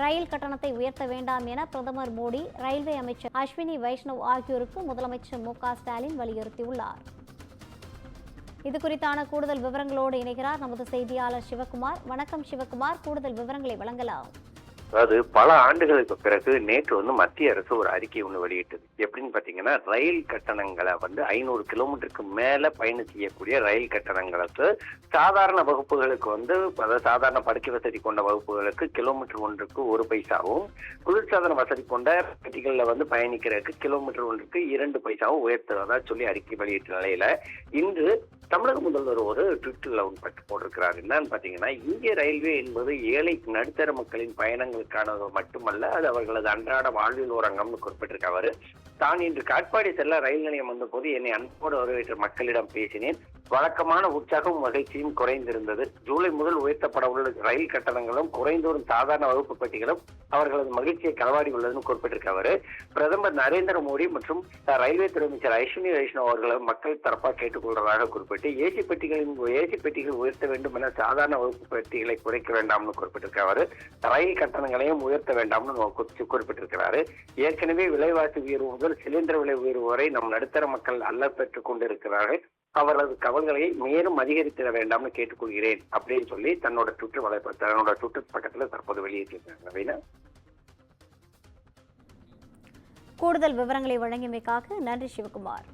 ரயில் கட்டணத்தை உயர்த்த வேண்டாம் என பிரதமர் மோடி, ரயில்வே அமைச்சர் அஸ்வினி வைஷ்ணவ் ஆகியோருக்கு முதலமைச்சர் மு.க.ஸ்டாலின் வலியுறுத்தியுள்ளார். இதுகுறித்தான கூடுதல் விவரங்களோடு இணைகிறார் நமது செய்தியாளர் சிவகுமார். வணக்கம் சிவகுமார், கூடுதல் விவரங்களை வழங்கலாம். அதாவது பல ஆண்டுகளுக்கு பிறகு நேற்று மத்திய அரசு ஒரு அறிக்கை ஒன்று வெளியிட்டது. எப்படின்னு பாத்தீங்கன்னா, ரயில் கட்டணங்களை 500 கிலோமீட்டருக்கு மேல பயணம் செய்யக்கூடிய ரயில் கட்டணங்களுக்கு சாதாரண வகுப்புகளுக்கு அதாவது சாதாரண படுக்கை வசதி கொண்ட வகுப்புகளுக்கு கிலோமீட்டர் ஒன்றுக்கு 1 பைசாவும், குளிர்சாதன வசதி கொண்ட பெட்டிகள்ல பயணிக்கிறதுக்கு கிலோமீட்டர் ஒன்றுக்கு 2 பைசாவும் உயர்த்துவதா சொல்லி அறிக்கை வெளியிட்ட நிலையில இன்று தமிழக முதல்வர் ஒரு ட்விட்டர்ல போட்டிருக்கிறார். என்னன்னு பாத்தீங்கன்னா, இந்திய ரயில்வே என்பது ஏழை நடுத்தர மக்களின் பயணங்களுக்கானது மட்டுமல்ல, அது அவர்களது அன்றாட வாழ்வில் ஒரு அங்கம்னு குறிப்பிட்டிருக்காரு. தான் இன்று காட்பாடி செல்ல ரயில் நிலையம் வந்தபோது என்னை அன்போடு வரவேற்ற மக்களிடம் பேசினேன். வழக்கமான உற்சாகமும் மகிழ்ச்சியும் குறைந்திருந்தது. ஜூலை முதல் உயர்த்தப்பட உள்ள ரயில் கட்டணங்களும் குறைந்தோறும் சாதாரண வகுப்பு பெட்டிகளும் அவர்களது மகிழ்ச்சியை களவாடி உள்ளதுன்னு குறிப்பிட்டிருக்காரு. பிரதமர் நரேந்திர மோடி மற்றும் ரயில்வே துறை அமைச்சர் அஸ்வினி வைஷ்ணவ் அவர்களும் மக்கள் தரப்பாக கேட்டுக்கொள்வதாக குறிப்பிட்டு ஏசி பெட்டிகள் உயர்த்த வேண்டும் என சாதாரண வகுப்பு பெட்டிகளை குறைக்க வேண்டாம்னு குறிப்பிட்டிருக்காரு. ரயில் கட்டணங்களையும் உயர்த்த வேண்டாம்னு குறிப்பிட்டிருக்கிறாரு. ஏற்கனவே விலைவாசி உயர்வு முதல் சிலிண்டர் விலை உயர்வு வரை நம் நடுத்தர மக்கள் அல்ல பெற்றுக் கொண்டிருக்கிறார்கள். அவரது கவல்களை மேலும் அதிகரித்திட வேண்டாம்னு கேட்டுக்கொள்கிறேன் அப்படின்னு சொல்லி தன்னோட ட்விட்டர் பக்கத்துல தற்போது வெளியிட்டிருக்காங்க. கூடுதல் விவரங்களை வழங்கியமைக்காக நன்றி சிவகுமார்.